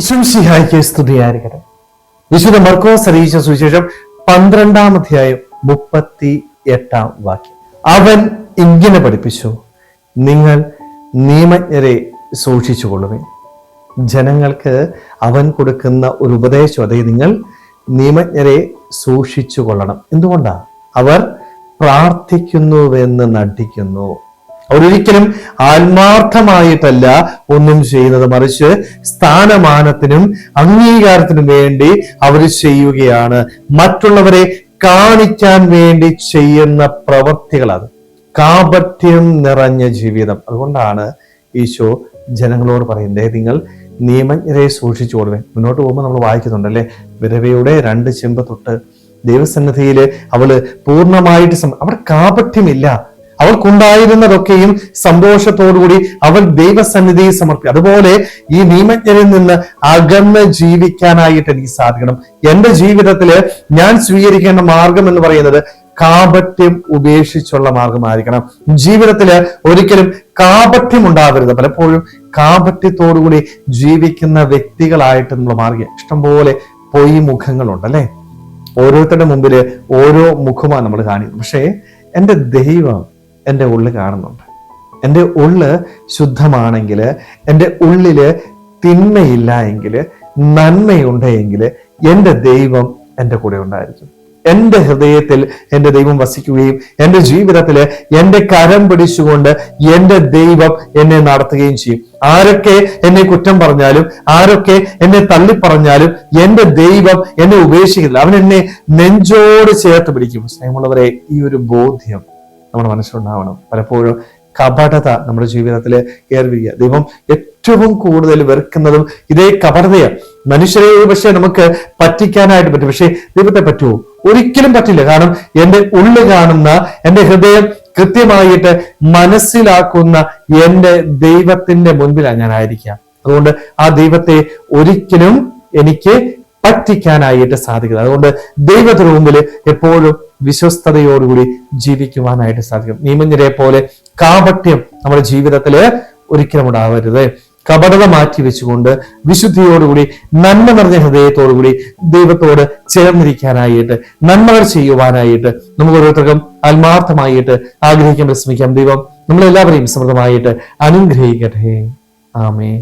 ഈശോമിശിഹായ്ക്ക് സ്തുതിയായിരിക്കട്ടെ. വിശുദ്ധ മർക്കോസ് അറിയിച്ച സുവിശേഷം 12-ാം അധ്യായം 38-ാം വാക്യം. അവൻ ഇങ്ങനെ പഠിപ്പിച്ചു, നിങ്ങൾ നിയമജ്ഞരെ സൂക്ഷിച്ചുകൊള്ളുവിൻ. ജനങ്ങൾക്ക് അവൻ കൊടുക്കുന്ന ഒരു ഉപദേശം, അതായത് നിങ്ങൾ നിയമജ്ഞരെ സൂക്ഷിച്ചു കൊള്ളണം. എന്തുകൊണ്ടാണ്? അവർ പ്രാർത്ഥിക്കുന്നുവെന്ന് നടിക്കുന്നു. അവരൊരിക്കലും ആത്മാർത്ഥമായിട്ടല്ല ഒന്നും ചെയ്യുന്നത്, മറിച്ച് സ്ഥാനമാനത്തിനും അംഗീകാരത്തിനും വേണ്ടി അവർ ചെയ്യുകയാണ്. മറ്റുള്ളവരെ കാണിക്കാൻ വേണ്ടി ചെയ്യുന്ന പ്രവൃത്തികളത്. കാപട്യം നിറഞ്ഞ ജീവിതം. അതുകൊണ്ടാണ് ഈശോ ജനങ്ങളോട് പറയുന്നത്, നിങ്ങൾ നിയമജ്ഞരെ സൂക്ഷിച്ചുകൊള്ളുവേൻ. മുന്നോട്ട് പോകുമ്പോൾ നമ്മൾ വായിക്കുന്നുണ്ടല്ലേ, വിധവയുടെ 2 ചെമ്പ് തൊട്ട് ദൈവസന്നിധിയിൽ അവള് പൂർണ്ണമായിട്ട് അവിടെ കാപട്യമില്ല. അവൾക്കുണ്ടായിരുന്നതൊക്കെയും സന്തോഷത്തോടുകൂടി അവൾ ദൈവസന്നിധിയിൽ സമർപ്പിക്കും. അതുപോലെ ഈ നിയമജ്ഞരിൽ നിന്ന് അകന്ന് ജീവിക്കാനായിട്ട് എനിക്ക് സാധിക്കണം. എന്റെ ജീവിതത്തില് ഞാൻ സ്വീകരിക്കേണ്ട മാർഗം എന്ന് പറയുന്നത് കാപട്യം ഉപേക്ഷിച്ചുള്ള മാർഗമായിരിക്കണം. ജീവിതത്തില് ഒരിക്കലും കാപട്യം ഉണ്ടാവരുത്. പലപ്പോഴും കാപട്യത്തോടുകൂടി ജീവിക്കുന്ന വ്യക്തികളായിട്ട് നമ്മൾ മാറുക. ഇഷ്ടംപോലെ പൊയ് മുഖങ്ങളുണ്ട് അല്ലെ. ഓരോരുത്തരുടെ മുമ്പില് ഓരോ മുഖമാണ് നമ്മൾ കാണിക്കുന്നത്. പക്ഷേ എൻ്റെ ദൈവം എൻ്റെ ഉള്ളിൽ കാണുന്നുണ്ട്. എൻ്റെ ഉള്ള് ശുദ്ധമാണെങ്കിൽ, എൻ്റെ ഉള്ളില് തിന്മയില്ല എങ്കിൽ, നന്മയുണ്ടെങ്കിൽ എൻ്റെ ദൈവം എൻ്റെ കൂടെ ഉണ്ടായിരിക്കും. എൻ്റെ ഹൃദയത്തിൽ എൻ്റെ ദൈവം വസിക്കുകയും എൻ്റെ ജീവിതത്തില് എൻ്റെ കരം പിടിച്ചുകൊണ്ട് എൻ്റെ ദൈവം എന്നെ നടത്തുകയും ചെയ്യും. ആരൊക്കെ എന്നെ കുറ്റം പറഞ്ഞാലും, ആരൊക്കെ എന്നെ തള്ളിപ്പറഞ്ഞാലും എൻ്റെ ദൈവം എന്നെ ഉപേക്ഷിക്കില്ല. അവൻ എന്നെ നെഞ്ചോട് ചേർത്ത് പിടിക്കും. സ്നേഹമുള്ളവരെ, ഈ ഒരു ബോധ്യം നമ്മുടെ മനസ്സിലുണ്ടാവണം. പലപ്പോഴും കപടത നമ്മുടെ ജീവിതത്തിൽ കയറി വരിക. ദൈവം ഏറ്റവും കൂടുതൽ വെറുക്കുന്നതും ഇതേ കപടതയാണ്. മനുഷ്യരെ പക്ഷെ നമുക്ക് പറ്റിക്കാനായിട്ട് പറ്റും, പക്ഷെ ദൈവത്തെ പറ്റുമോ? ഒരിക്കലും പറ്റില്ല. കാരണം എൻ്റെ ഉള്ളിൽ കാണുന്ന, എൻ്റെ ഹൃദയം കൃത്യമായിട്ട് മനസ്സിലാക്കുന്ന എൻ്റെ ദൈവത്തിന്റെ മുൻപിലാണ് ഞാൻ ആയിരിക്കാം. അതുകൊണ്ട് ആ ദൈവത്തെ ഒരിക്കലും എനിക്ക് പറ്റിക്കാനായിട്ട് സാധിക്കുന്നത്. അതുകൊണ്ട് ദൈവത്തിന് മുമ്പിൽ എപ്പോഴും വിശ്വസ്തയോടുകൂടി ജീവിക്കുവാനായിട്ട് സാധിക്കും. നിയമജ്ഞരെ പോലെ കാപട്യം നമ്മുടെ ജീവിതത്തില് ഒരിക്കലും ഉണ്ടാവരുത്. കപടത മാറ്റി വെച്ചുകൊണ്ട് വിശുദ്ധിയോടുകൂടി നന്മ നിറഞ്ഞ ഹൃദയത്തോടുകൂടി ദൈവത്തോട് ചേർന്നിരിക്കാനായിട്ട്, നന്മകൾ ചെയ്യുവാനായിട്ട് നമുക്ക് ഓരോരുത്തർക്കും ആത്മാർത്ഥമായിട്ട് ആഗ്രഹിക്കാൻ ശ്രമിക്കാം. ദൈവം നമ്മളെല്ലാവരെയും സമൃദ്ധമായിട്ട് അനുഗ്രഹിക്കട്ടെ. ആമേൻ.